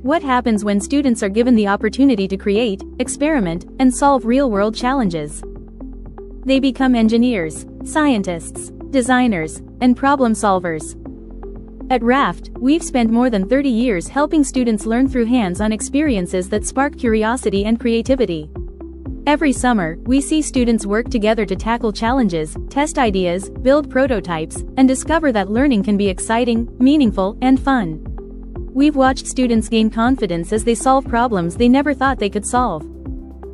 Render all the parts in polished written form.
What happens when students are given the opportunity to create, experiment, and solve real-world challenges? They become engineers, scientists, designers, and problem solvers. At RAFT, we've spent more than 30 years helping students learn through hands-on experiences that spark curiosity and creativity. Every summer, we see students work together to tackle challenges, test ideas, build prototypes, and discover that learning can be exciting, meaningful, and fun. We've watched students gain confidence as they solve problems they never thought they could solve.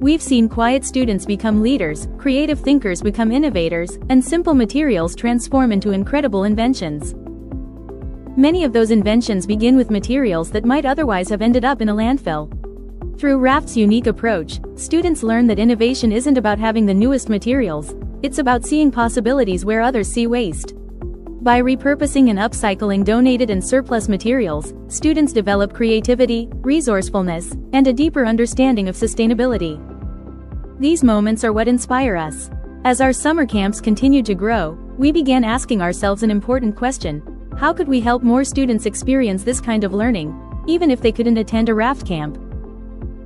We've seen quiet students become leaders, creative thinkers become innovators, and simple materials transform into incredible inventions. Many of those inventions begin with materials that might otherwise have ended up in a landfill. Through RAFT's unique approach, students learn that innovation isn't about having the newest materials, it's about seeing possibilities where others see waste. By repurposing and upcycling donated and surplus materials, students develop creativity, resourcefulness, and a deeper understanding of sustainability. These moments are what inspire us. As our summer camps continued to grow, we began asking ourselves an important question: how could we help more students experience this kind of learning, even if they couldn't attend a RAFT camp?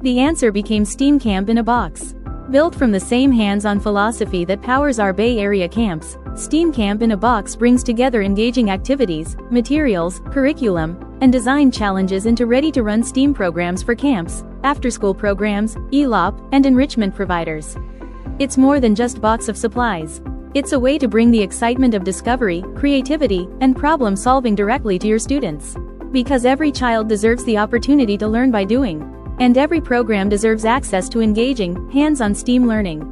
The answer became STEAM Camp in a Box. Built from the same hands-on philosophy that powers our Bay Area camps, STEAM Camp in a Box brings together engaging activities, materials, curriculum, and design challenges into ready-to-run STEAM programs for camps, after-school programs, ELO-P, and enrichment providers. It's more than just box of supplies. It's a way to bring the excitement of discovery, creativity, and problem-solving directly to your students. Because every child deserves the opportunity to learn by doing. And every program deserves access to engaging, hands-on STEAM learning.